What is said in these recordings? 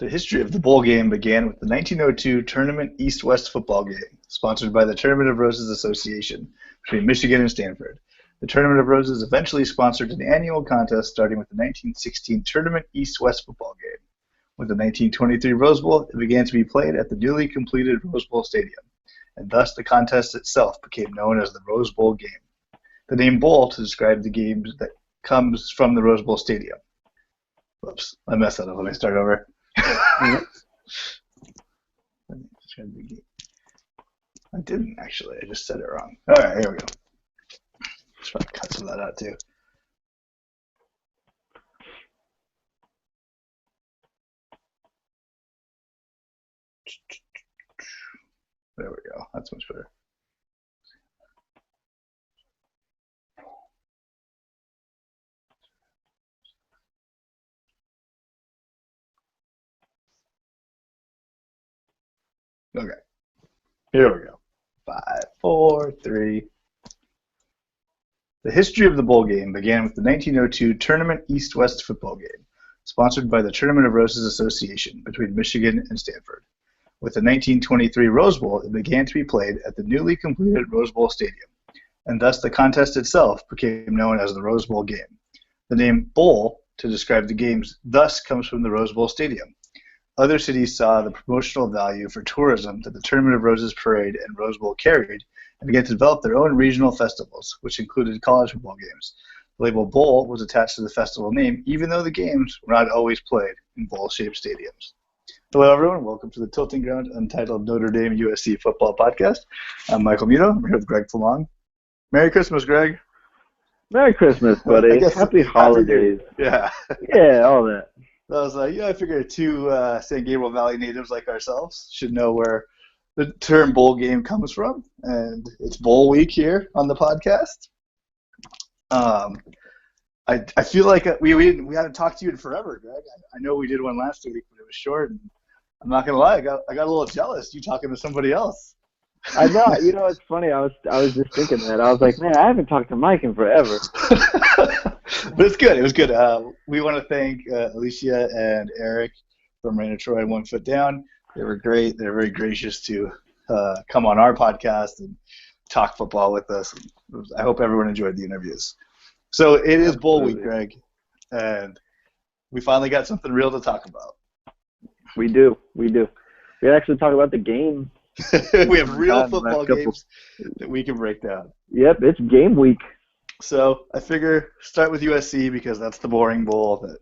The history of the bowl game began with the 1902 Tournament East-West football game, sponsored by the Tournament of Roses Association between Michigan and Stanford. The Tournament of Roses eventually sponsored an annual contest starting with the 1916 Tournament East-West football game. With the 1923 Rose Bowl, it began to be played at the newly completed Rose Bowl Stadium, and thus the contest itself became known as the Rose Bowl game. The name bowl to describe the games that comes from the Rose Bowl Stadium. Whoops, I messed that up. Let me start over. I didn't actually. I just said it wrong. All right, here we go. Just try to cut some of that out too. There we go. That's much better. Okay. Here we go. 5, 4, 3. The history of the bowl game began with the 1902 Tournament East-West football game, sponsored by the Tournament of Roses Association between Michigan and Stanford. With the 1923 Rose Bowl, it began to be played at the newly completed Rose Bowl Stadium, and thus the contest itself became known as the Rose Bowl game. The name bowl to describe the games thus comes from the Rose Bowl Stadium. Other cities saw the promotional value for tourism that the Tournament of Roses Parade and Rose Bowl carried and began to develop their own regional festivals, which included college football games. The label bowl was attached to the festival name, even though the games were not always played in bowl-shaped stadiums. Hello, everyone. Welcome to the Tiltingground Untitled Notre Dame USC football podcast. I'm Michael Muto. I'm here with Greg Flamong. Merry Christmas, Greg. Merry Christmas, buddy. Happy holidays. Yeah. Yeah, all that. I was like, I figured two San Gabriel Valley natives like ourselves should know where the term bowl game comes from, and it's bowl week here on the podcast. I feel like we haven't talked to you in forever, Greg. I know we did one last week, but it was short. And I'm not gonna lie, I got a little jealous. You talking to somebody else? I know. You know, it's funny. I was just thinking that. I was like, man, I haven't talked to Mike in forever. But it's good. It was good. We want to thank Alicia and Eric from Notre and 1 Foot Down. They were great. They're very gracious to come on our podcast and talk football with us. I hope everyone enjoyed the interviews. So it is bowl week, Greg, and we finally got something real to talk about. We do. We actually talk about the game. We have real football games that we can break down. Yep, it's game week. So I figure start with USC because that's the boring bowl that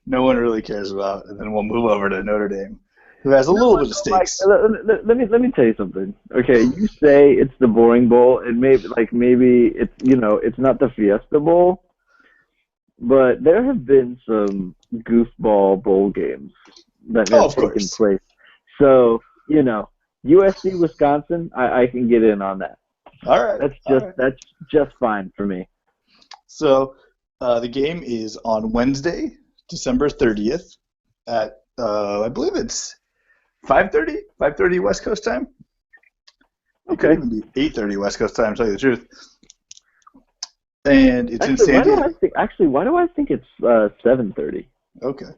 no one really cares about, and then we'll move over to Notre Dame, who has a little bit of stakes. Let me tell you something. Okay, you say it's the boring bowl, and maybe it's it's not the Fiesta Bowl, but there have been some goofball bowl games that have taken place. So USC Wisconsin, I can get in on that. All right, that's just fine for me. So the game is on Wednesday, December 30th at I believe it's 5:30 West Coast time. It could even be 8:30 West Coast time, to tell you the truth. And it's in San Diego. Why do I think it's 7:30? Okay.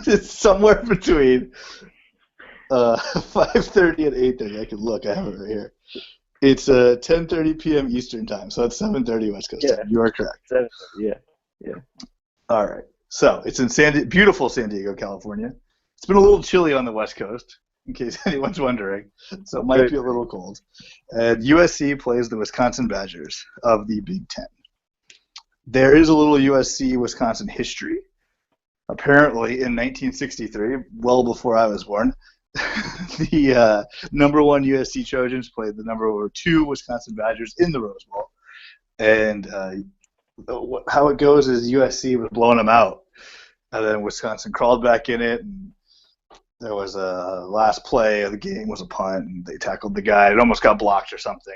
It's somewhere between 5:30 and 8:30. I can look. I have it right here. It's 10:30 p.m. Eastern time, so that's 7:30 West Coast time. You are correct. Yeah. All right. So it's in beautiful San Diego, California. It's been a little chilly on the West Coast, in case anyone's wondering, so it might be a little cold. And USC plays the Wisconsin Badgers of the Big Ten. There is a little USC-Wisconsin history. Apparently, in 1963, well before I was born, the number 1 USC Trojans played the number 2 Wisconsin Badgers in the Rose Bowl. And how it goes is USC was blowing them out. And then Wisconsin crawled back in it, and there was a last play of the game was a punt, and they tackled the guy. It almost got blocked or something.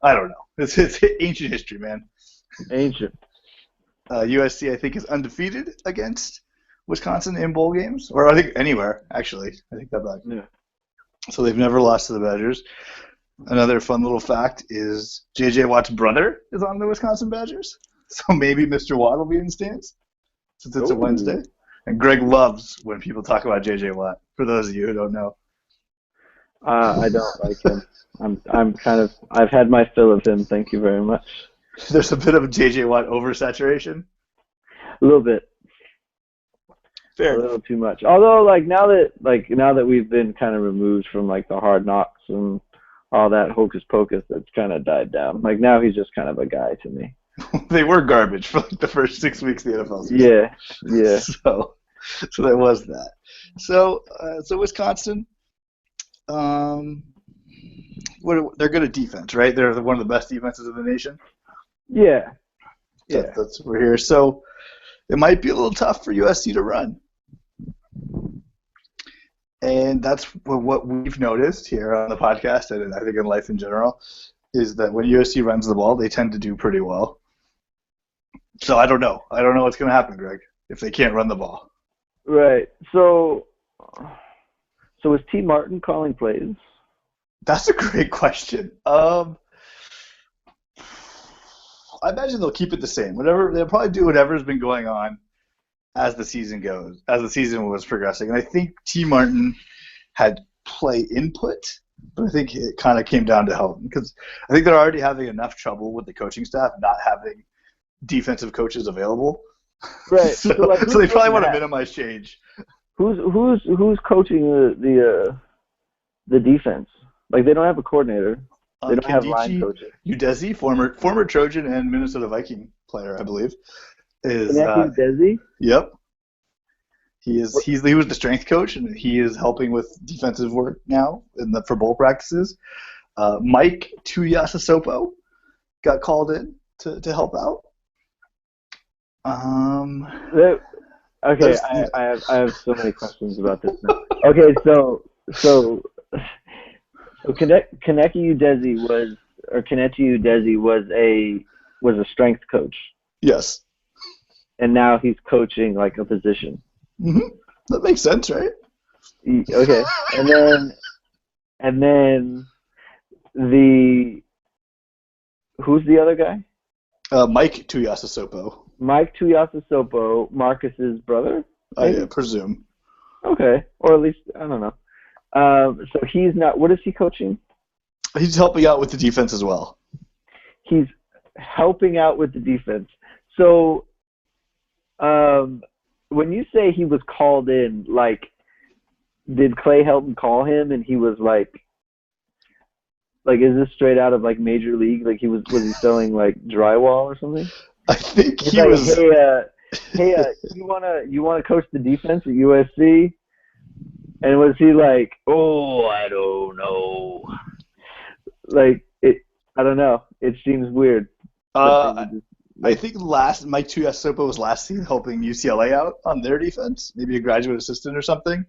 I don't know. It's ancient history, man. Ancient. USC, I think, is undefeated against Wisconsin in bowl games, or I think anywhere, actually. I think that back. Yeah. So they've never lost to the Badgers. Another fun little fact is J.J. Watt's brother is on the Wisconsin Badgers, so maybe Mr. Watt will be in the stands since it's a Wednesday. And Greg loves when people talk about J.J. Watt, for those of you who don't know. I don't like him. I've had my fill of him. Thank you very much. There's a bit of J.J. Watt oversaturation. A little bit. Fair. A little too much. Although, now that we've been kind of removed from the hard knocks and all that hocus pocus, that's kind of died down. Now he's just kind of a guy to me. They were garbage for the first 6 weeks of the NFL season. Yeah. So there was that. So Wisconsin, they're good at defense, right? They're one of the best defenses in the nation. Yeah. That's what we're here. So it might be a little tough for USC to run. And that's what we've noticed here on the podcast, and I think in life in general, is that when USC runs the ball, they tend to do pretty well. So I don't know. I don't know what's going to happen, Greg, if they can't run the ball. Right. So is T. Martin calling plays? That's a great question. I imagine they'll keep it the same. They'll probably do whatever's been going on as the season goes, as the season was progressing. And I think T. Martin had play input, but I think it kind of came down to Helton, because I think they're already having enough trouble with the coaching staff not having defensive coaches available. Right. so they probably want to minimize change. Who's coaching the defense? They don't have a coordinator. They don't have line coaches. Udeze, former Trojan and Minnesota Viking player, I believe, is Udeze? Yep. He was the strength coach, and he is helping with defensive work now for bowl practices. Mike Tuiasosopo got called in to help out. Okay, I have so many questions about this now. Okay, so Kaneki Udeze was a strength coach. Yes. And now he's coaching a position. Mm-hmm. That makes sense, right? Okay, and then who's the other guy? Mike Tuiasosopo. Mike Tuiasosopo, Marcus's brother? I presume. Okay, or at least, I don't know. So he's not, what is he coaching? He's helping out with the defense as well. He's helping out with the defense. So when you say he was called in, did Clay Helton call him and he was is this straight out of Major League? Was he selling drywall or something? I think he was. Hey, you wanna coach the defense at USC? And was he oh, I don't know. I don't know. It seems weird. I think Mike Tuiasosopo was last seen helping UCLA out on their defense, maybe a graduate assistant or something.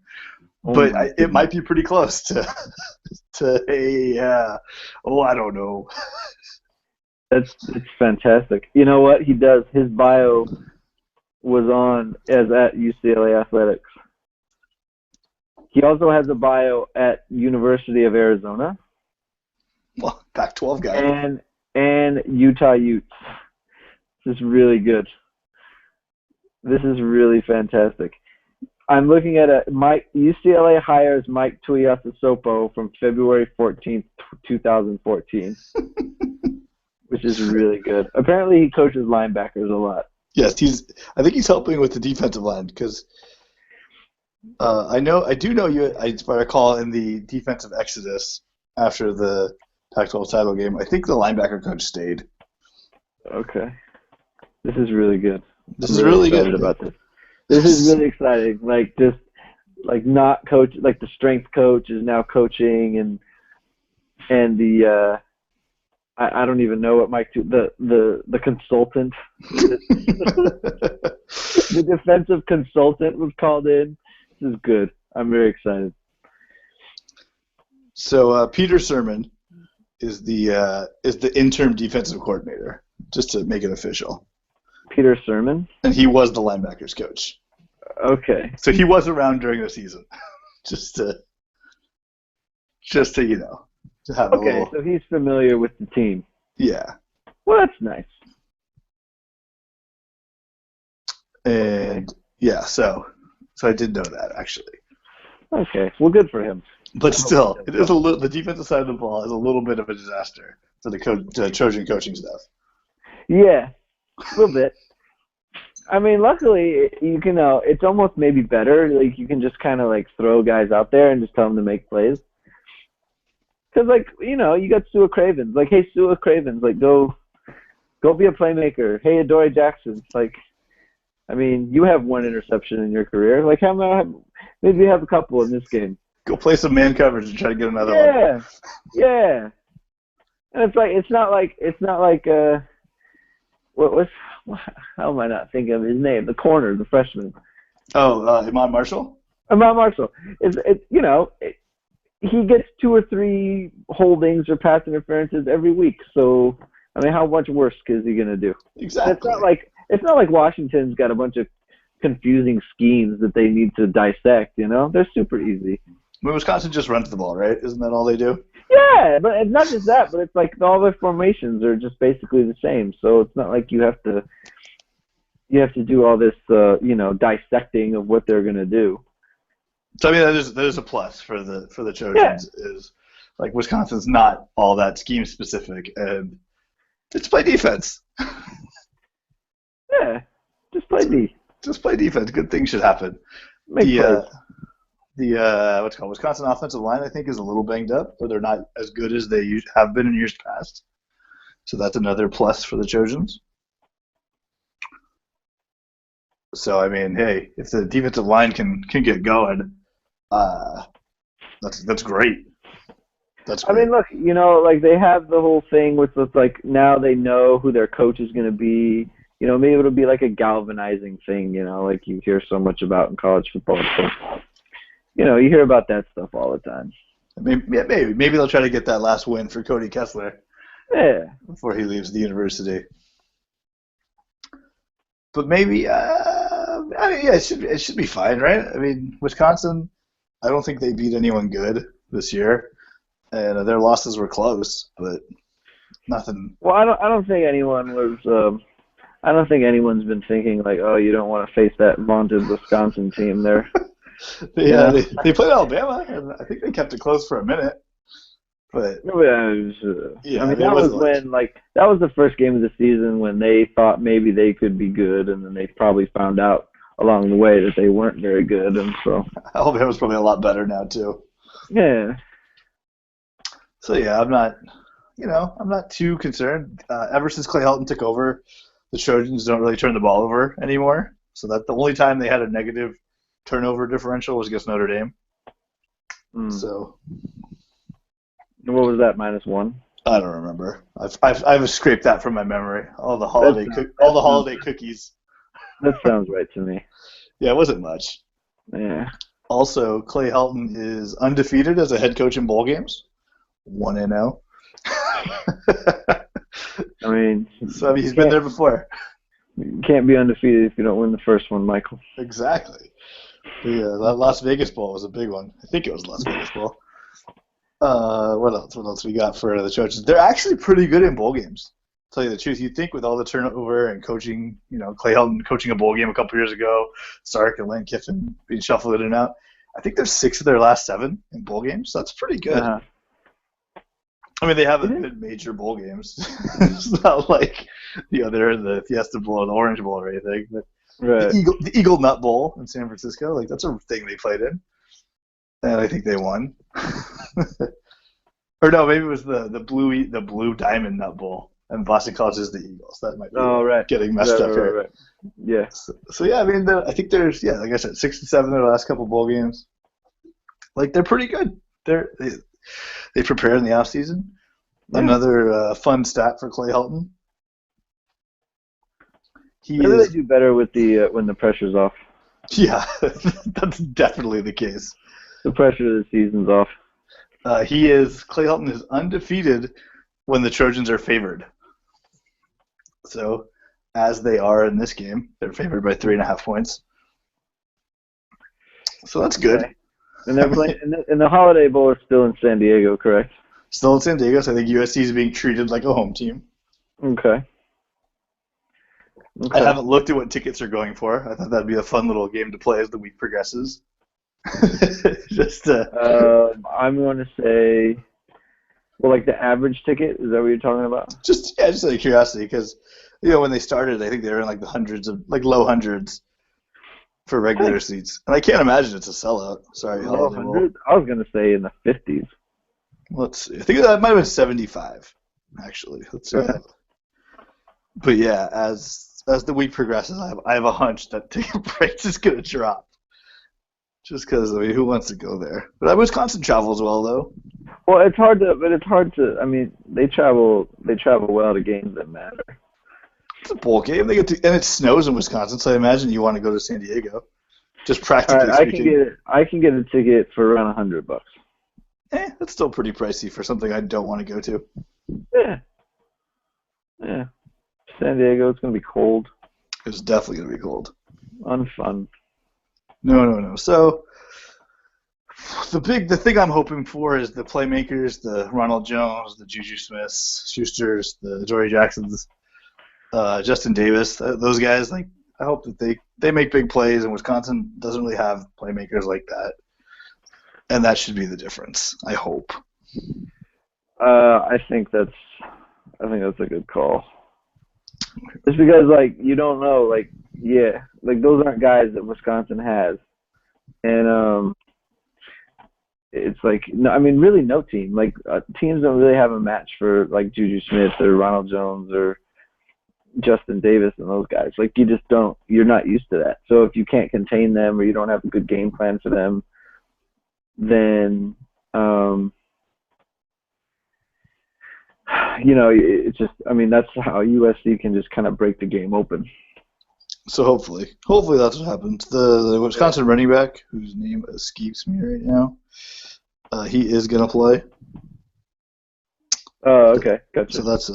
But it might be pretty close to I don't know. It's fantastic. You know what he does? His bio was at UCLA Athletics. He also has a bio at University of Arizona. Well, Pac-12 guy. And Utah Utes. This is really good. This is really fantastic. I'm looking at UCLA hires Mike Tuiasosopo from February 14th, 2014, which is really good. Apparently, he coaches linebackers a lot. Yes, I think he's helping with the defensive line because I do know you. If I recall, in the defensive exodus after the Pac-12 title game, I think the linebacker coach stayed. Okay, this is really good. This is really good about this. This is really exciting. Not coach. The strength coach is now coaching, and the I don't even know what the consultant, the defensive consultant was called in. This is good. I'm very excited. So Peter Sermon is the interim defensive coordinator, just to make it official. Peter Sermon? And he was the linebackers coach. Okay. So he was around during the season, just to to have a little. Okay, so he's familiar with the team. Yeah. Well, that's nice. And yeah, so So I did know that, actually. Okay, well, good for him. But still, it is the defensive side of the ball is a little bit of a disaster for the Trojan coaching staff. Yeah, a little bit. I mean, luckily, you can. It's almost maybe better. Like you can just kind of like throw guys out there and just tell them to make plays. Because you got Sua Cravens. Like, hey, Sua Cravens, like go be a playmaker. Hey, Adoree Jackson. Like, I mean, you have one interception in your career. Like, maybe you have a couple in this game. Go play some man coverage and try to get another one. Yeah. And it's not like how am I not thinking of his name? The corner, the freshman. Oh, Iman Marshall? Iman Marshall. He gets 2 or 3 holdings or pass interferences every week. So, I mean, how much worse is he going to do? Exactly. It's not like Washington's got a bunch of confusing schemes that they need to dissect, They're super easy. I mean, Wisconsin just runs the ball, right? Isn't that all they do? Yeah, but it's not just that, but it's like all their formations are just basically the same. So it's not like you have to do all this, dissecting of what they're going to do. So I mean, that is a plus for the Trojans. Yeah. Is like Wisconsin's not all that scheme specific, and it's play defense. Yeah, just play defense. Just play defense. Good things should happen. The what's it called Wisconsin offensive line, I think, is a little banged up, or they're not as good as they have been in years past. So that's another plus for the Trojans. So I mean, hey, if the defensive line can get going, that's great. That's great. I mean, look, like they have the whole thing with like now they know who their coach is going to be. Maybe it'll be like a galvanizing thing. Like you hear so much about in college football. So, you hear about that stuff all the time. Maybe they'll try to get that last win for Cody Kessler. Yeah. Before he leaves the university. But maybe, it should be fine, right? I mean, Wisconsin, I don't think they beat anyone good this year, and their losses were close, but nothing. Well, I don't think anyone was. I don't think anyone's been thinking like, oh, you don't want to face that vaunted Wisconsin team there. They played Alabama, and I think they kept it close for a minute. But that was when that was the first game of the season when they thought maybe they could be good, and then they probably found out along the way that they weren't very good, and so Alabama's probably a lot better now too. Yeah. So yeah, I'm not too concerned. Ever since Clay Helton took over, the Trojans don't really turn the ball over anymore. So that the only time they had a negative turnover differential was against Notre Dame. So. What was that, -1? I don't remember. I've scraped that from my memory. All the holiday cookies. That sounds right to me. Yeah, it wasn't much. Yeah. Also, Clay Helton is undefeated as a head coach in bowl games. 1-0. I mean, he's been there before. You can't be undefeated if you don't win the first one, Michael. Exactly. That Las Vegas Bowl was a big one. I think it was Las Vegas Bowl. What else we got for the Trojans? They're actually pretty good in bowl games. To tell you the truth, you'd think with all the turnover and coaching, Clay Helton coaching a bowl game a couple years ago, Sark and Lane Kiffin being shuffled in and out. I think there's 6 of their last 7 in bowl games. So that's pretty good. Uh-huh. I mean, they haven't been major bowl games. It's not like they're in the Fiesta Bowl or the Orange Bowl or anything. But right. The Eagle Nut Bowl in San Francisco, that's a thing they played in. And I think they won. Or no, maybe it was the Blue Diamond Nut Bowl, and Boston College is the Eagles. That might be getting messed up here. Right. Yeah. So yeah, I mean, I think there's like I said, 6 to 7 in their last couple bowl games. They're pretty good. They prepare in the off season. Yeah. Another fun stat for Clay Helton. Maybe they do better with the when the pressure's off. Yeah, that's definitely the case. The pressure of the season's off. Clay Helton is undefeated when the Trojans are favored. So, as they are in this game, they're favored by 3.5 points. So that's good. Okay. And they're playing, and the Holiday Bowl is still in San Diego, correct? Still in San Diego, so I think USC is being treated like a home team. Okay. I Okay. haven't looked at what tickets are going for. I thought that'd be a fun little game to play as the week progresses. Just I'm going to say, well, like the average ticket, is that what you're talking about? just out of curiosity, because when they started, I think they were in like the hundreds of like low hundreds for I regular think seats, and I can't imagine it's a sellout. Sorry, low Holiday Bowl. hundreds. I was going to say in the 50s. Let's see. I think that might have been 75, actually. Let's see. Okay. But yeah, as the week progresses, I have a hunch that ticket price is going to drop. Just because, I mean, who wants to go there? But Wisconsin travels well, though. Well, it's hard to. I mean, they travel well to games that matter. It's a bowl game. And it snows in Wisconsin, so I imagine you want to go to San Diego. Just All practically right, speaking. I can get a ticket for around $100. That's still pretty pricey for something I don't want to go to. Yeah, yeah. San Diego, it's gonna be cold, It's definitely going to be cold. unfun. No. So the thing I'm hoping for is the playmakers, the Ronald Jones, the Juju Smiths, Schusters, the Dory Jacksons, Justin Davis, those guys. Like, I hope that they make big plays, and Wisconsin doesn't really have playmakers like that, and that should be the difference. I hope. I think that's a good call. Just because, like, you don't know, like, yeah, like those aren't guys that Wisconsin has, and it's like, no, I mean, really, no team. Like, teams don't really have a match for like Juju Smith or Ronald Jones or Justin Davis and those guys. Like, you just don't. You're not used to that. So if you can't contain them or you don't have a good game plan for them, then it's just. I mean, that's how USC can just kind of break the game open. So hopefully that's what happens. The Wisconsin running back, whose name escapes me right now, he is gonna play. Oh, okay, gotcha. So that's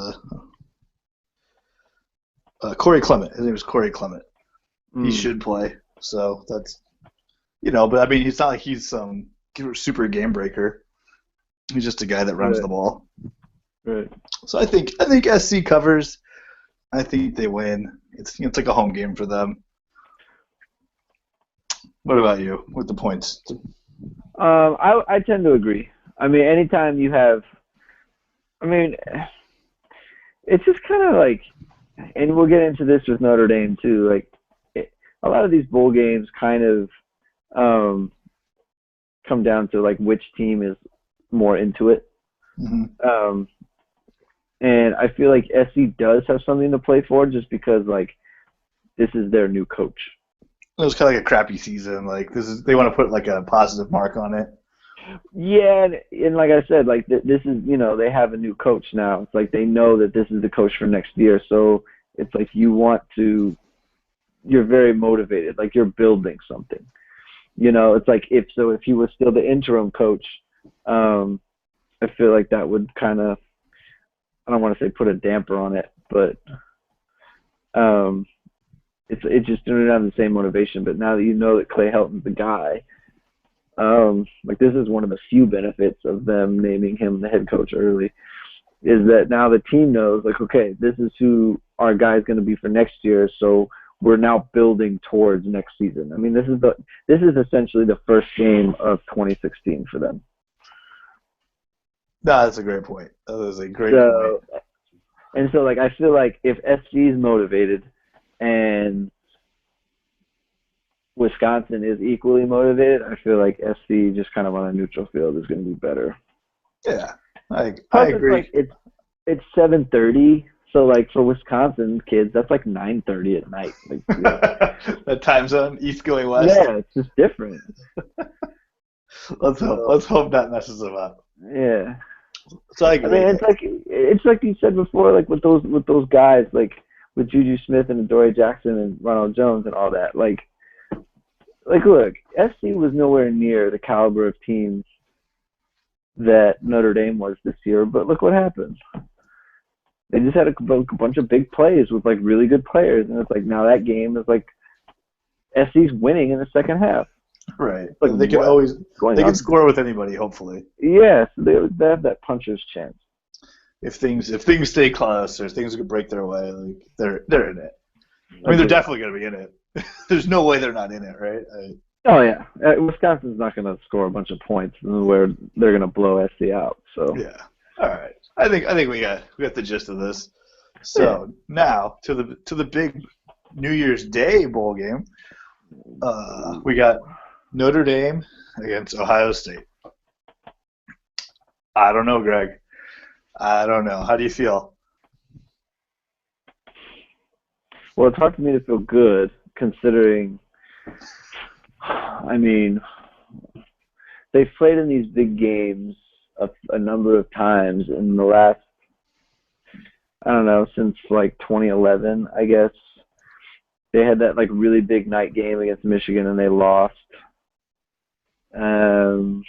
Corey Clement. His name is Corey Clement. He should play. So that's but I mean, it's not like he's some super game breaker. He's just a guy that runs the ball. Right. So I think SC covers. I think they win. It's like a home game for them. What about you with the points? I tend to agree. I mean, anytime you have, I mean, it's just kind of like, and we'll get into this with Notre Dame too. Like, a lot of these bowl games kind of come down to like which team is more into it. Mm-hmm. And I feel like SC does have something to play for, just because like this is their new coach. It was kind of like a crappy season. Like they want to put like a positive mark on it. Yeah, and like I said, like this is, they have a new coach now. It's like they know that this is the coach for next year, so it's like you're very motivated, like you're building something. It's like if he was still the interim coach, I feel like that would kind of, I don't want to say put a damper on it, but it just didn't have the same motivation. But now that you know that Clay Helton's the guy, like this is one of the few benefits of them naming him the head coach early, is that now the team knows, like, okay, this is who our guy's going to be for next year, so we're now building towards next season. I mean, this is essentially the first game of 2016 for them. No, that's a great point. That is a great point. And so, like, I feel like if SC is motivated and Wisconsin is equally motivated, I feel like SC just kind of on a neutral field is going to be better. Yeah, I It's, agree. like, it's 7:30, so like for Wisconsin kids, that's like 9:30 at night. Like, that time zone, east going west. Yeah, it's just different. Let's hope that messes them up. Yeah. So I agree. I mean, it's like you said before, like with those guys, like with Juju Smith and Dory Jackson and Ronald Jones and all that. Like look, SC was nowhere near the caliber of teams that Notre Dame was this year, but look what happened. They just had a bunch of big plays with like really good players, and it's like now that game is like SC's winning in the second half. Right. Like they can score with anybody, hopefully. Yes, they have that puncher's chance. If things stay close or things could break their way, like they're in it. I mean, they're definitely going to be in it. There's no way they're not in it, right? Oh yeah, Wisconsin's not going to score a bunch of points where they're going to blow SC out. So yeah. All right. I think we got the gist of this. So now to the big New Year's Day bowl game. We got Notre Dame against Ohio State. I don't know, Greg. I don't know. How do you feel? Well, it's hard for me to feel good considering, I mean, they've played in these big games a number of times in the last, I don't know, since like 2011, I guess. They had that like really big night game against Michigan and they lost. In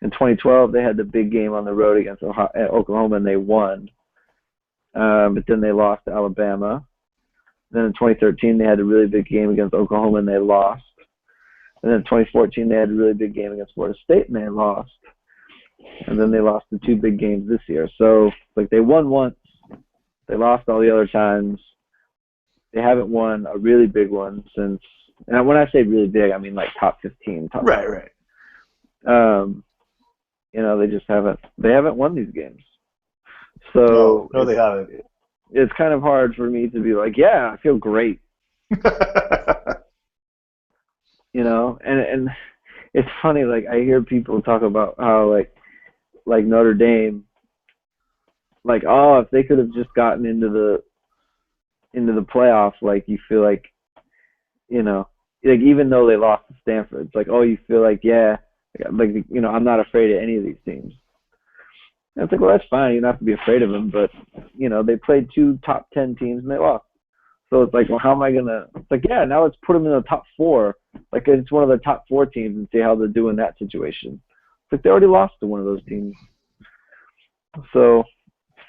2012, they had the big game on the road against Oklahoma and they won. But then they lost to Alabama. Then in 2013, they had a really big game against Oklahoma and they lost. And then in 2014, they had a really big game against Florida State and they lost. And then they lost the two big games this year. So, like, they won once. They lost all the other times. They haven't won a really big one since, and when I say really big, I mean like top 15. Right. They just haven't won these games. So no, they haven't. It's kind of hard for me to be like, yeah, I feel great. And it's funny, like I hear people talk about how like Notre Dame, like, oh, if they could have just gotten into the playoffs, like you feel like, like even though they lost to Stanford, it's like, oh, you feel like, yeah, like, I'm not afraid of any of these teams. And it's like, well, that's fine. You don't have to be afraid of them, but they played two top 10 teams and they lost. So it's like, well, how am I gonna? It's like, yeah, now let's put them in the top 4, like it's one of the top 4 teams, and see how they do in that situation. It's like they already lost to one of those teams. So,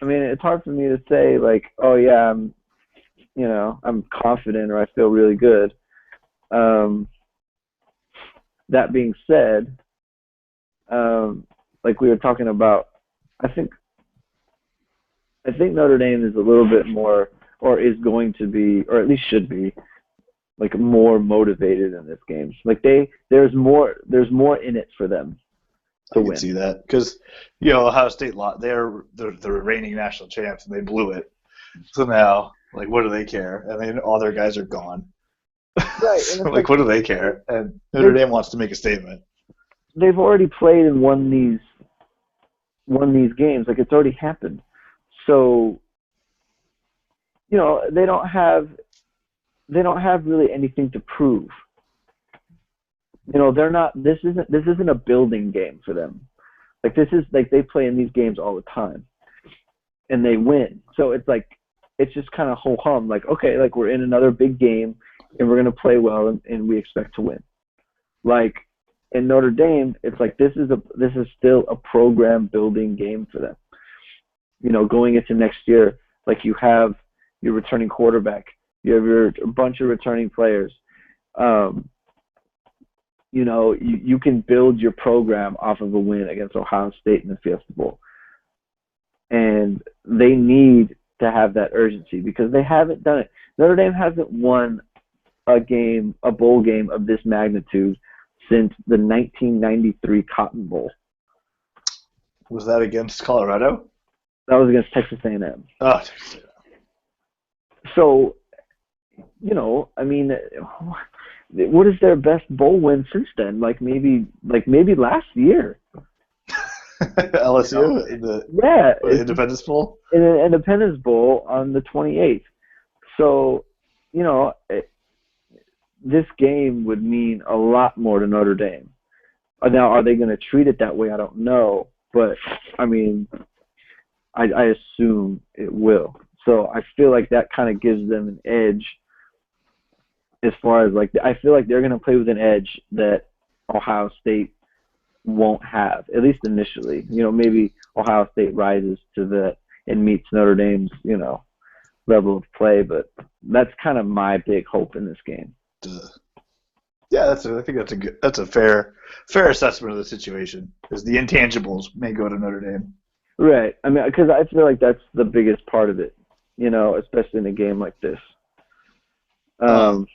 I mean, it's hard for me to say like, oh yeah, I'm confident or I feel really good. That being said, like we were talking about, I think Notre Dame is a little bit more, or is going to be, or at least should be, like more motivated in this game. Like there's more in it for them to win. I can see that because Ohio State they're the reigning national champs and they blew it. So now, like, what do they care? And then all their guys are gone. Right. So, like, what do they care? And Notre Dame wants to make a statement. They've already played and won these games. Like, it's already happened. So, they don't have really anything to prove. They're not. This isn't a building game for them. Like, this is like they play in these games all the time, and they win. So it's like, it's just kind of ho hum. Like, okay, like we're in another big game, and we're gonna play well, and we expect to win. Like in Notre Dame, it's like this is still a program building game for them. Going into next year, like you have your returning quarterback, you have a bunch of returning players. You can build your program off of a win against Ohio State in the Fiesta Bowl. And they need to have that urgency because they haven't done it. Notre Dame hasn't won a bowl game of this magnitude since the 1993 Cotton Bowl. Was that against Colorado? That was against Texas A&M. Oh, Texas A&M. So, I mean, what is their best bowl win since then? Like maybe last year. LSU in the Independence Bowl? In the Independence Bowl on the 28th. So, this game would mean a lot more to Notre Dame. Now, are they going to treat it that way? I don't know. But, I mean, I assume it will. So I feel like that kind of gives them an edge as far as, like, I feel like they're going to play with an edge that Ohio State won't have, at least initially. Maybe Ohio State rises to that and meets Notre Dame's, level of play, but that's kind of my big hope in this game. Yeah, I think that's a fair assessment of the situation. Because the intangibles may go to Notre Dame. Right. I mean, because I feel like that's the biggest part of it, especially in a game like this. Um,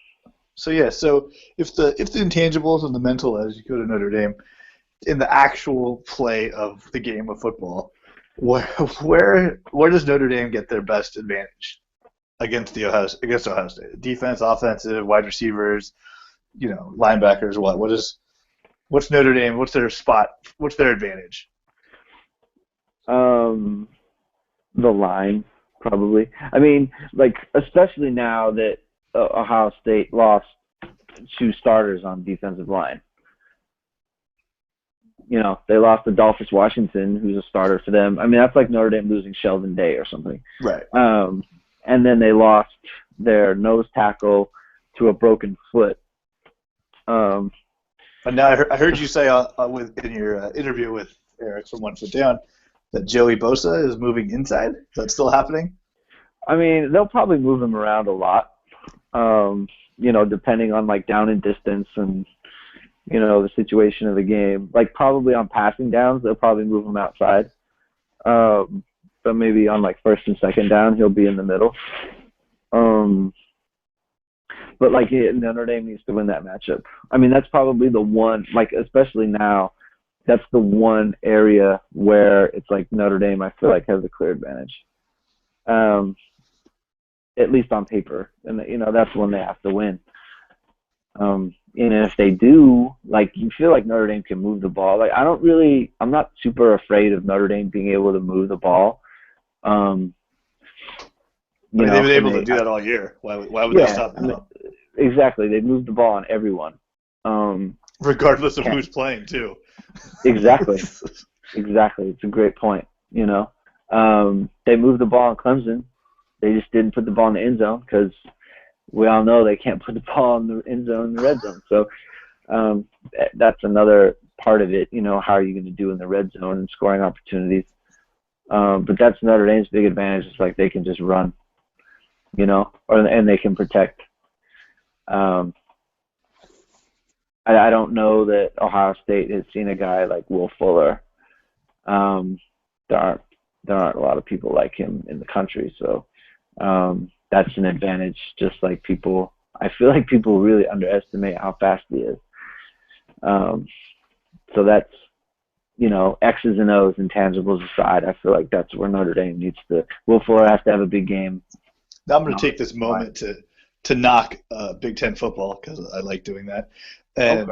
So yeah, so if the intangibles and the mental as you go to Notre Dame in the actual play of the game of football, where where does Notre Dame get their best advantage against Ohio State? Defense, offensive, wide receivers, linebackers. What's Notre Dame? What's their spot? What's their advantage? um, the line, probably. I mean, like, especially now that Ohio State lost two starters on defensive line. They lost Adolphus Washington, who's a starter for them. I mean, that's like Notre Dame losing Sheldon Day or something. Right. And then they lost their nose tackle to a broken foot. And now I heard you say in your interview with Eric from One Foot Down that Joey Bosa is moving inside. Is that still happening? I mean, they'll probably move him around a lot, depending on, like, down and distance and, the situation of the game. Like, probably on passing downs, they'll probably move him outside. But maybe on, like, first and second down, he'll be in the middle. But, like, Notre Dame needs to win that matchup. I mean, that's probably the one, like, especially now, that's the one area where it's like Notre Dame, I feel like, has a clear advantage. At least on paper. And, that's one they have to win. And if they do, like, you feel like Notre Dame can move the ball. Like, I'm not super afraid of Notre Dame being able to move the ball. They've been able to do that all year. Why would they stop now? Exactly. They moved the ball on everyone. Regardless of who's playing, too. Exactly. Exactly. It's a great point, They moved the ball on Clemson. They just didn't put the ball in the end zone because we all know they can't put the ball in the end zone in the red zone. So that's another part of it, how are you going to do in the red zone and scoring opportunities. But that's Notre Dame's big advantage. It's like they can just run, and they can protect. I don't know that Ohio State has seen a guy like Will Fuller. There aren't a lot of people like him in the country, so that's an advantage. Just like I feel like people really underestimate how fast he is. So that's, X's and O's, intangibles aside, I feel like that's where Notre Dame needs to. Will Fuller has to have a big game. Now I'm going to take this moment to knock Big Ten football because I like doing that. And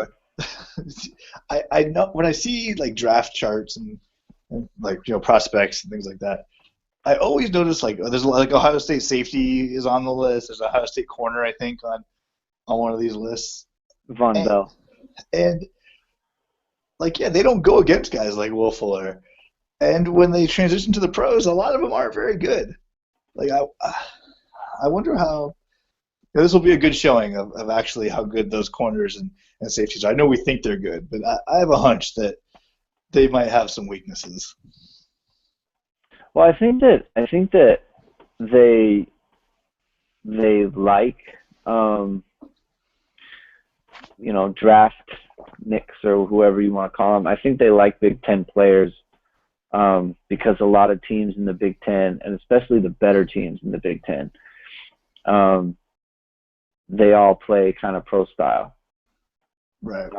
I know when I see like draft charts and like prospects and things like that, I always notice like there's like Ohio State safety is on the list. There's Ohio State corner, I think, on one of these lists. Von Bell. And like, yeah, they don't go against guys like Will Fuller. And when they transition to the pros, a lot of them aren't very good. Like I wonder how this will be a good showing of actually how good those corners and safeties are. I know we think they're good, but I have a hunch that they might have some weaknesses. Well, I think that they like draft nicks or whoever you want to call them. I think they like Big Ten players because a lot of teams in the Big Ten, and especially the better teams in the Big Ten, they all play kind of pro style. Right.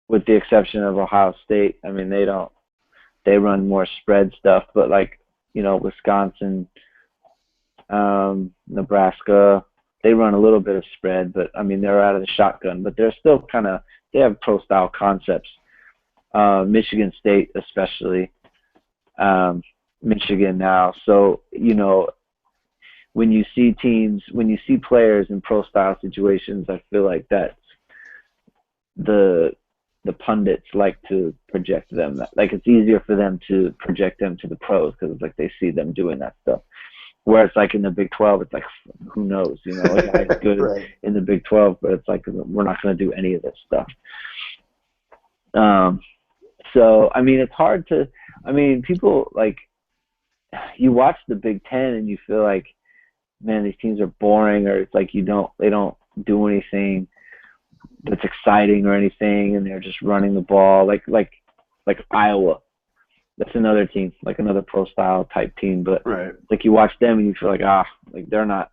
With the exception of Ohio State. I mean, they run more spread stuff, but like, Wisconsin, Nebraska, they run a little bit of spread, but I mean, they're out of the shotgun, but they're still they have pro style concepts. Michigan State, especially, Michigan now. So, when you see players in pro style situations, I feel like that's the pundits like to project them. Like, it's easier for them to project them to the pros because it's like they see them doing that stuff. Where it's like in the Big 12, it's like, who knows? A guy's good right. in the Big 12, but it's like, we're not going to do any of this stuff. So, I mean, it's hard to, people, like, you watch the Big 10 and you feel like, man, these teams are boring, or it's like they don't do anything that's exciting or anything, and they're just running the ball like Iowa. That's another team, like another pro style type team, but right. like you watch them and you feel like they're not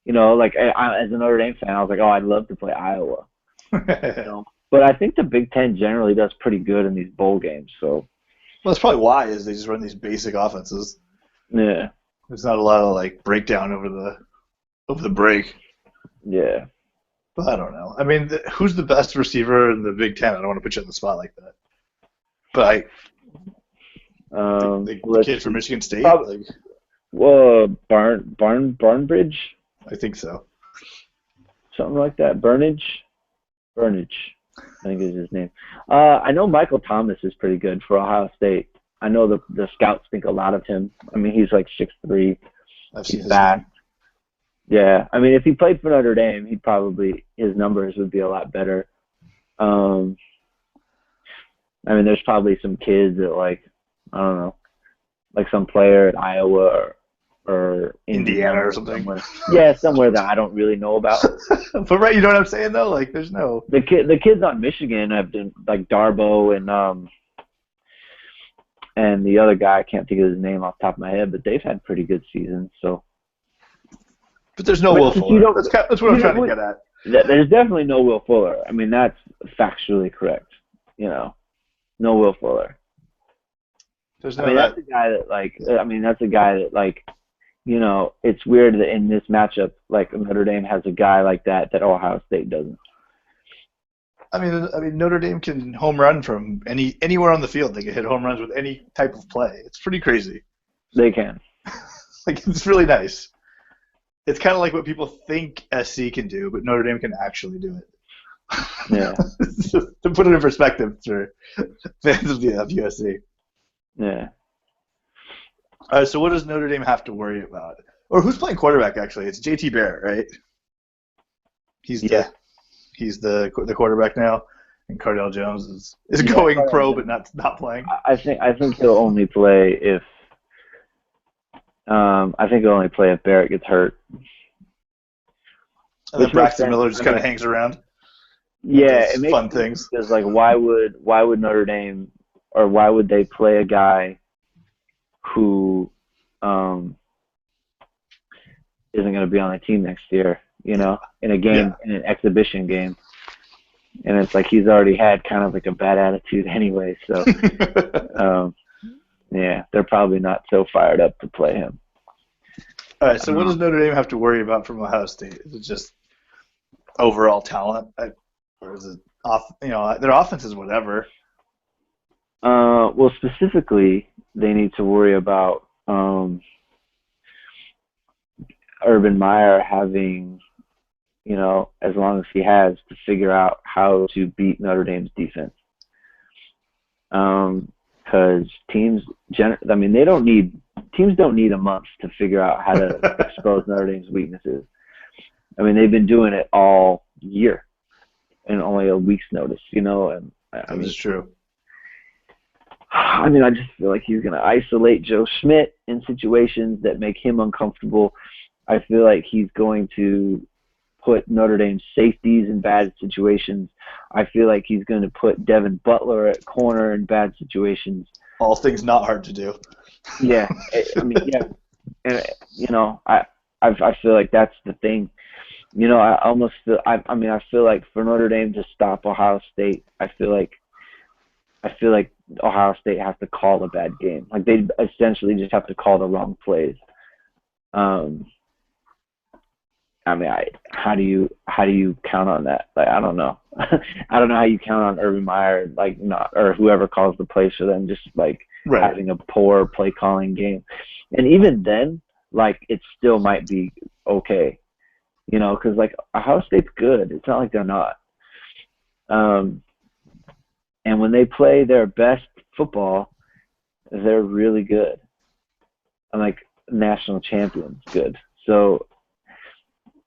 Like as a Notre Dame fan, I was like, oh, I'd love to play Iowa. But I think the Big Ten generally does pretty good in these bowl games. So, well, that's probably why is they just run these basic offenses. Yeah. There's not a lot of like breakdown over the break. Yeah. But I don't know. I mean, who's the best receiver in the Big Ten? I don't want to put you on the spot like that. But the kid from Michigan State. Barnbridge. I think so. Something like that. Burnage, I think is his name. I know Michael Thomas is pretty good for Ohio State. I know the scouts think a lot of him. I mean, he's like 6'3". He's fast. Yeah, I mean, if he played for Notre Dame, his numbers would be a lot better. I mean, there's probably some kids that I don't know, like some player at Iowa or Indiana or something. Somewhere that I don't really know about. But right, you know what I'm saying though? Like, there's no the kids on Michigan have been like Darbo and the other guy, I can't think of his name off the top of my head, but they've had pretty good seasons. So. But there's no Will Fuller. That's what I'm trying to get at. There's definitely no Will Fuller. I mean, that's factually correct. No Will Fuller. There's no that's a guy that it's weird that in this matchup, like Notre Dame has a guy like that Ohio State doesn't. I mean, Notre Dame can home run from anywhere on the field. They can hit home runs with any type of play. It's pretty crazy. They can. It's really nice. It's kind of like what people think SC can do, but Notre Dame can actually do it. Yeah. To put it in perspective for fans of USC. Yeah. All right, so what does Notre Dame have to worry about? Or who's playing quarterback, actually? It's JT Barrett, right? He's the quarterback now, and Cardell Jones is going pro but not playing. I think he'll only play if if Barrett gets hurt. And then Braxton Miller just kind of hangs around. Yeah, it makes fun things. Because why would Notre Dame, or why would they play a guy who isn't going to be on the team next year? In a game, in an exhibition game, and it's like he's already had kind of like a bad attitude anyway. So, they're probably not so fired up to play him. All right. So, what does Notre Dame have to worry about from Ohio State? Is it just overall talent, or is it their offense is whatever? Well, specifically, they need to worry about Urban Meyer having, as long as he has, to figure out how to beat Notre Dame's defense. Because teams don't need a month to figure out how to expose Notre Dame's weaknesses. I mean, they've been doing it all year in only a week's notice, and that is true. I mean, I just feel like he's going to isolate Joe Schmidt in situations that make him uncomfortable. I feel like he's going to put Notre Dame's safeties in bad situations. I feel like he's going to put Devin Butler at corner in bad situations. All things not hard to do. Yeah, I mean, yeah, and I feel like that's the thing. I almost feel. I feel like for Notre Dame to stop Ohio State, I feel like Ohio State has to call a bad game. Like they essentially just have to call the wrong plays. How do you count on that? Like, I don't know. I don't know how you count on Urban Meyer, or whoever calls the plays for them, just having a poor play calling game. And even then, it still might be okay, because Ohio State's good. It's not like they're not. And when they play their best football, they're really good. And national champions good. So,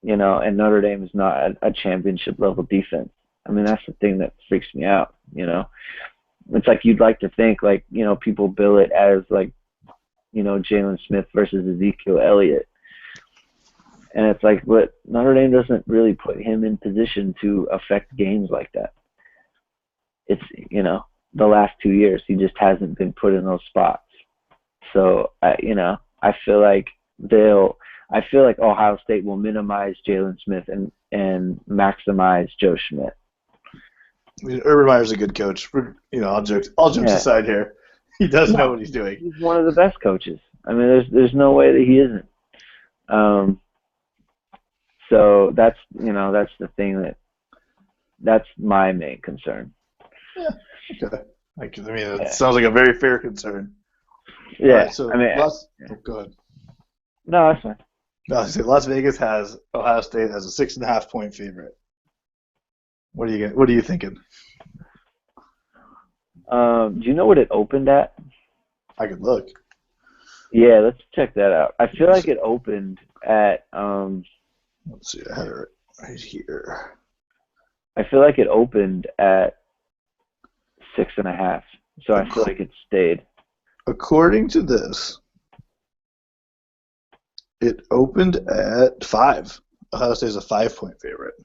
and Notre Dame is not a championship level defense. I mean, that's the thing that freaks me out, It's like you'd like to think people bill it as Jalen Smith versus Ezekiel Elliott. And it's but Notre Dame doesn't really put him in position to affect games like that. It's, the last 2 years, he just hasn't been put in those spots. So, I feel like I feel like Ohio State will minimize Jalen Smith and maximize Joe Schmidt. I mean, Urban Meyer's a good coach. All jokes aside here, he does know what he's doing. He's one of the best coaches. I mean, there's no way that he isn't. So that's the thing that's my main concern. Yeah. Okay. It sounds like a very fair concern. Yeah. Right, so go ahead. No, that's fine. No, Las Vegas has Ohio State as a 6.5-point favorite. What are you thinking? Do you know what it opened at? I could look. Yeah, let's check that out. I feel like it opened at let's see, I had it right here. I feel like it opened at 6.5. So I feel like it stayed. According to this, it opened at 5. Ohio State is a 5-point favorite.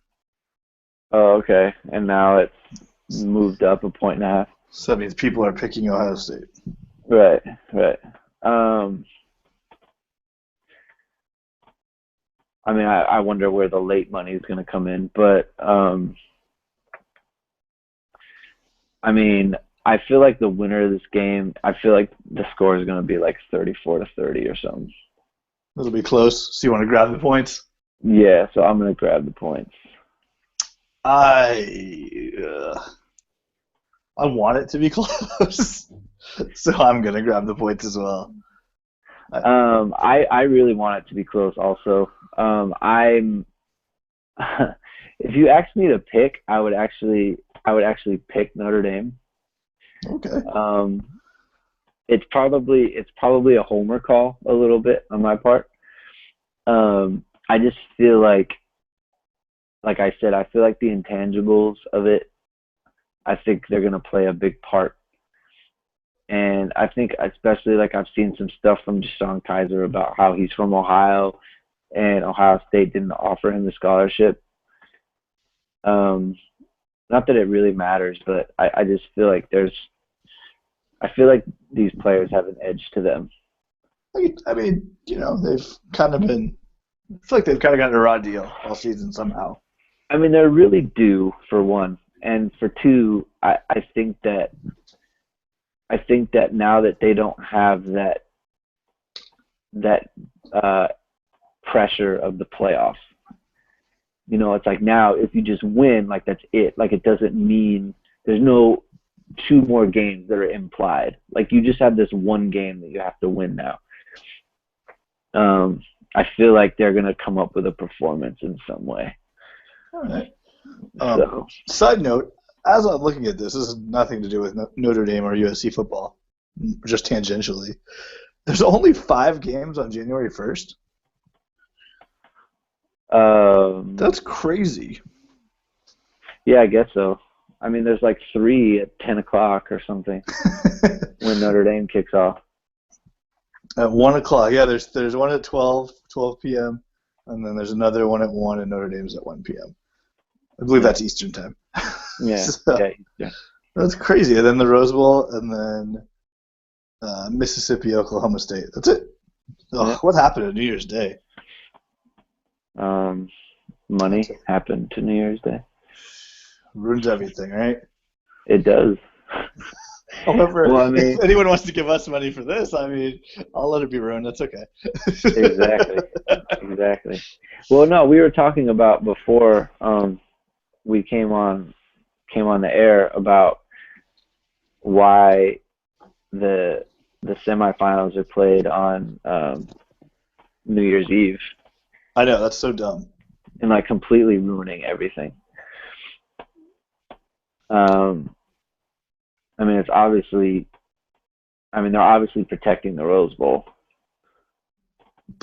Oh, okay. And now it's moved up 1.5. So that means people are picking Ohio State. Right. I mean, I wonder where the late money is going to come in, but I mean, I feel like the winner of this game, I feel like the score is going to be like 34-30 or something. It'll be close. So you want to grab the points? Yeah, so I'm going to grab the points. I want it to be close, so I'm going to grab the points as well. I really want it to be close also. If you asked me to pick, I would actually pick Notre Dame. Okay. It's probably a homer call a little bit on my part. I just feel like I said, I feel like the intangibles of it, I think they're going to play a big part. And I think especially like I've seen some stuff from Deshaun Kaiser about how he's from Ohio and Ohio State didn't offer him the scholarship. Not that it really matters, but I just feel like I feel like these players have an edge to them. I mean, they've kind of been, I feel like they've kind of gotten a raw deal all season somehow. I mean, they're really due, for one. And for two, I think that now that they don't have that pressure of the playoffs, it's like now if you just win, like that's it. Like it doesn't mean there's no 2 more games that are implied. Like you just have this one game that you have to win now. I feel like they're going to come up with a performance in some way. All right. Side note, as I'm looking at this has nothing to do with Notre Dame or USC football, just tangentially. There's only 5 games on January 1st. That's crazy. Yeah, I guess so. I mean, there's like 3 at 10 o'clock or something when Notre Dame kicks off. At 1 o'clock, yeah. There's one at 12 p.m. and then there's another one at 1, and Notre Dame's at 1 p.m. I believe that's Eastern time. Yeah. So, yeah. That's crazy. And then the Rose Bowl, and then Mississippi, Oklahoma State. That's it. Oh, yeah. What happened on New Year's Day? Money happened to New Year's Day. Ruins everything, right? It does. However, if anyone wants to give us money for this, I mean, I'll let it be ruined. That's okay. Exactly. Well, no, we were talking about before we came on the air about why the semifinals are played on New Year's Eve. I know, that's so dumb. And like completely ruining everything. I mean, they're obviously protecting the Rose Bowl.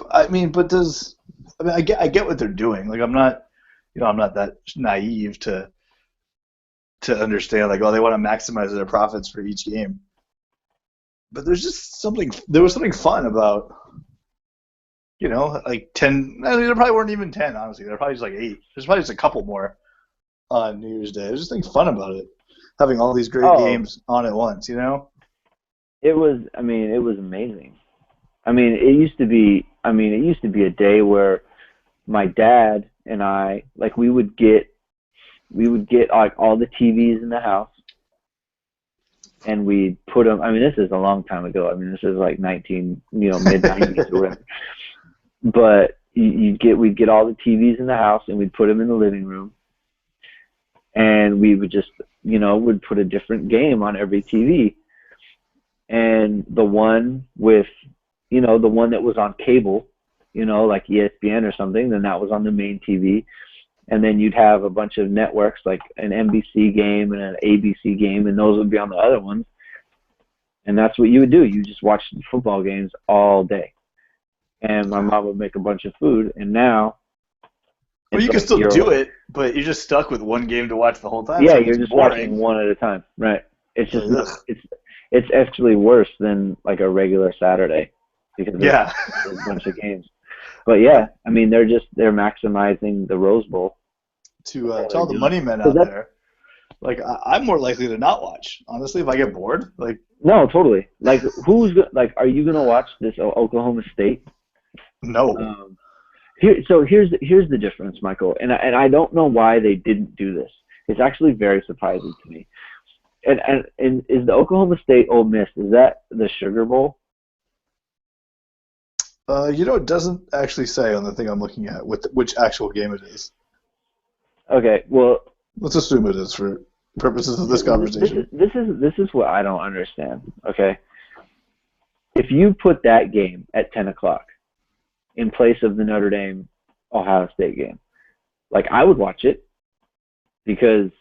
I get what they're doing. Like, I'm not that naive to understand, like, they want to maximize their profits for each game. But there was something fun about, like 10, I mean, there probably weren't even 10, honestly. There were probably just like 8. There's probably just a couple more on New Year's Day. There's just something fun about it. Having all these great games on at once, It was amazing. I mean, it used to be I mean, it used to be a day where my dad and I, like, we would get like all the TVs in the house, and we'd put them. I mean, this is a long time ago. I mean, this is like mid 90s or whatever. But we'd get all the TVs in the house, and we'd put them in the living room, and we would just, would put a different game on every TV. And the one with, the one that was on cable, like ESPN or something, then that was on the main TV. And then you'd have a bunch of networks, like an NBC game and an ABC game, and those would be on the other ones. And that's what you would do. You just watch football games all day. And my mom would make a bunch of food. And now, well, you can still do it, but you're just stuck with one game to watch the whole time. Yeah, so you're just watching one at a time, right? It's just it's actually worse than like a regular Saturday because there's a bunch of games. But yeah, I mean, they're maximizing the Rose Bowl. To all the money men out there, like I'm more likely to not watch, honestly, if I get bored. Like, no, totally. Like, are you gonna watch this Oklahoma State? No. Here's the difference, Michael, and I don't know why they didn't do this. It's actually very surprising to me. And is the Oklahoma State Ole Miss, is that the Sugar Bowl? It doesn't actually say on the thing I'm looking at which actual game it is. Okay, well, let's assume it is for purposes of this conversation. This is what I don't understand. Okay, if you put that game at 10 o'clock in place of the Notre Dame Ohio State game, like, I would watch it because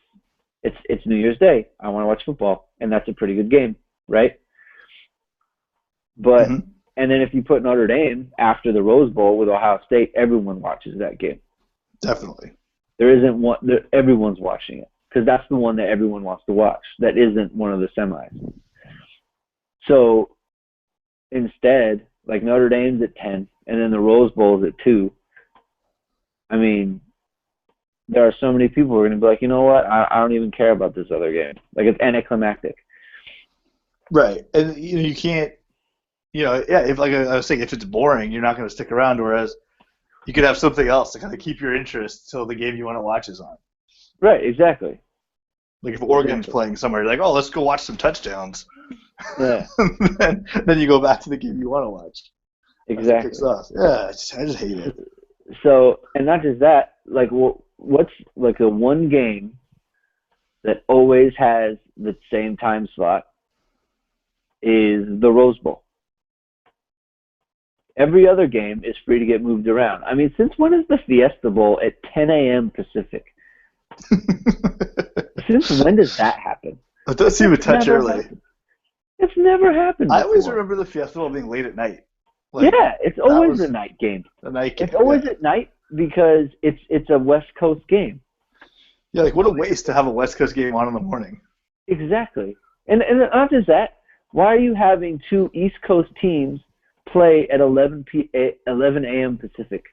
it's New Year's Day. I want to watch football, and that's a pretty good game, right? But and then if you put Notre Dame after the Rose Bowl with Ohio State, everyone watches that game. Definitely. There isn't one. Everyone's watching it because that's the one that everyone wants to watch. That isn't one of the semis. So instead, like, Notre Dame's at 10, and then the Rose Bowl's at 2. I mean, there are so many people who are going to be like, you know what? I don't even care about this other game. Like, it's anticlimactic. Right, and you can't. If, like I was saying, if it's boring, you're not going to stick around. Whereas you could have something else to kind of keep your interest till the game you want to watch is on. Right, exactly. Like, if Oregon's playing somewhere, you're like, oh, let's go watch some touchdowns. Yeah. then you go back to the game you want to watch. Exactly. Yeah, I just hate it. So, and not just that, like, what's like the one game that always has the same time slot is the Rose Bowl. Every other game is free to get moved around. I mean, since when is the Fiesta Bowl at 10 a.m. Pacific? Since when does that happen? It does seem a touch early. It's never happened before. I always remember the Fiesta Bowl being late at night. Like, yeah, it's always a night game. A night game. It's always at night because it's a West Coast game. Yeah, like, what a waste to have a West Coast game on in the morning. Exactly. And not just that, why are you having two East Coast teams play at 11 a.m. Pacific?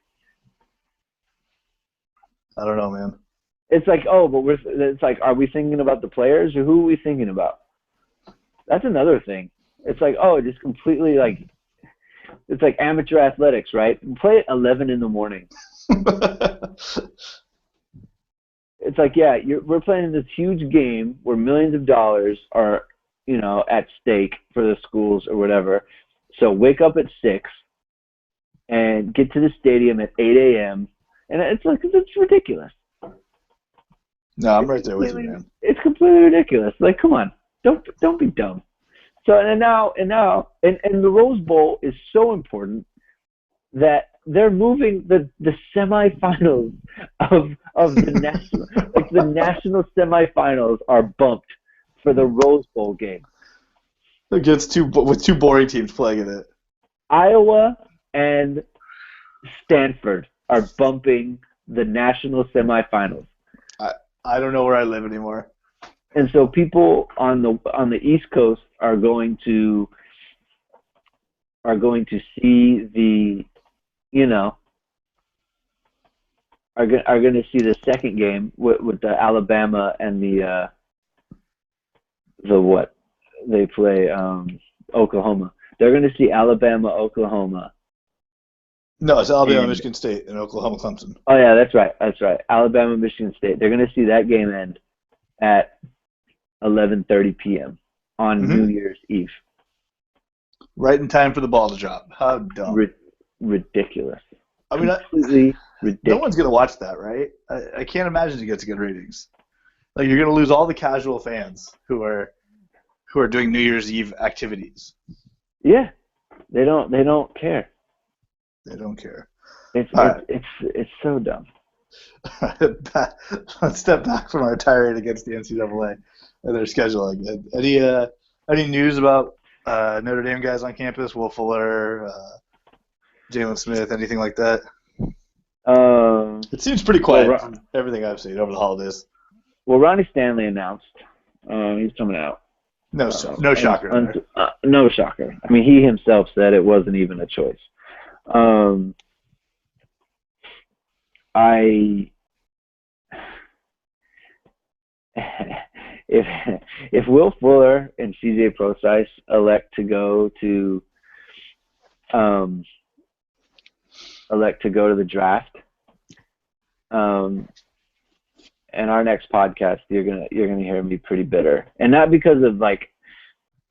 I don't know, man. It's like, it's like, are we thinking about the players or who are we thinking about? That's another thing. It's like, just completely like, it's like amateur athletics, right? We play at 11 in the morning. It's like, we're playing this huge game where millions of dollars are, at stake for the schools or whatever. So wake up at 6 and get to the stadium at 8 a.m. And it's like, it's ridiculous. No, I'm right there with you, man. It's completely ridiculous. Like, come on, don't be dumb. So and the Rose Bowl is so important that they're moving the semifinals of the national, like, the national semifinals are bumped for the Rose Bowl game. Against with two boring teams playing in it. Iowa and Stanford are bumping the national semifinals. I don't know where I live anymore. And so people on the East Coast are going to see the, are going to see the second game with the Alabama and the what they play, Oklahoma. They're going to see Alabama, Oklahoma, No, it's Alabama, And Michigan State, and Oklahoma, Clemson. oh yeah, that's right. That's right. Alabama, Michigan State. They're going to see that game end at 11:30 p.m. on New Mm-hmm. Year's Eve. Right in time for the ball to drop. How dumb. Ridiculous. I mean, Completely no ridiculous. one's going to watch that, right? I can't imagine it gets good ratings. Like, you're going to lose all the casual fans who are doing New Year's Eve activities. Yeah, they don't care. They don't care. It's so dumb. Let's step back from our tirade against the NCAA and their scheduling. Any news about Notre Dame guys on campus? Will Fuller, Jalen Smith, anything like that? It seems pretty quiet from everything I've seen over the holidays. Well, Ronnie Stanley announced he's coming out. No shocker. No shocker. I mean, he himself said it wasn't even a choice. If Will Fuller and CJ Prosise elect to go to the draft, in our next podcast, you're gonna hear me pretty bitter, and not because of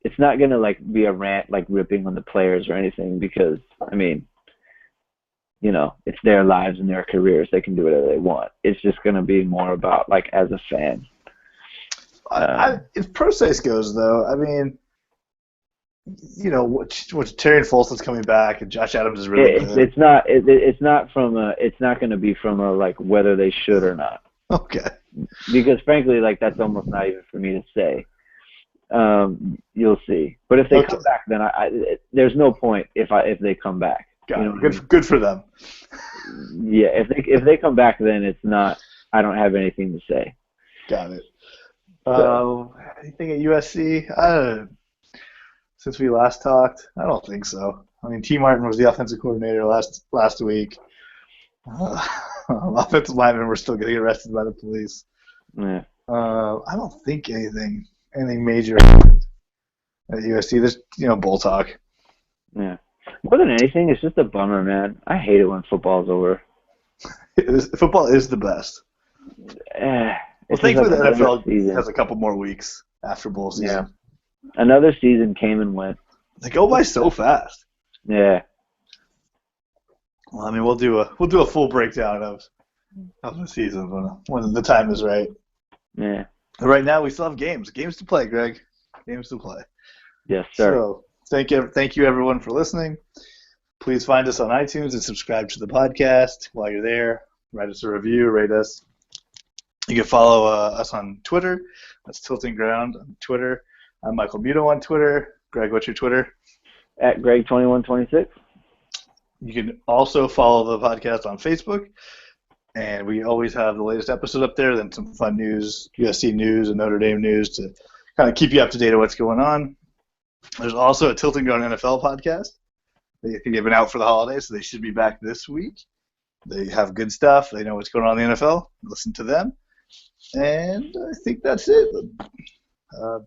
it's not gonna be a rant ripping on the players or anything, because I mean, it's their lives and their careers. They can do whatever they want. It's just gonna be more about as a fan. If Prosise goes, though, I mean, what Terry Folson's coming back and Josh Adams is really good. It's not going to be from a whether they should or not. Okay. Because frankly, that's almost not even for me to say. You'll see. But if they come back, then there's no point if they come back. Good for them. Yeah, if they come back, then it's not. I don't have anything to say. Got it. Anything at USC? Since we last talked, I don't think so. I mean, T. Martin was the offensive coordinator last week. Offensive linemen were still getting arrested by the police. Yeah. I don't think anything major happened at USC. There's bull talk. Yeah. More than anything, it's just a bummer, man. I hate it when football's over. Football is the best. Well, thankfully the NFL has a couple more weeks after bowl season. Yeah. Another season came and went. They go by so fast. Yeah. Well, I mean, we'll do a full breakdown of the season when the time is right. Yeah. Right now, we still have games to play, Greg. Games to play. Yes, sir. So thank you everyone for listening. Please find us on iTunes and subscribe to the podcast. While you're there, write us a review, rate us. You can follow us on Twitter. That's Tiltingground on Twitter. I'm Michael Muto on Twitter. Greg, what's your Twitter? At Greg2126. You can also follow the podcast on Facebook. And we always have the latest episode up there, then some fun news, USC news and Notre Dame news to kind of keep you up to date on what's going on. There's also a Tiltingground NFL podcast. They think they've been out for the holidays, so they should be back this week. They have good stuff. They know what's going on in the NFL. Listen to them. And I think that's it.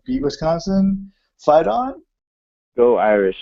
Beat Wisconsin. Fight on. Go Irish.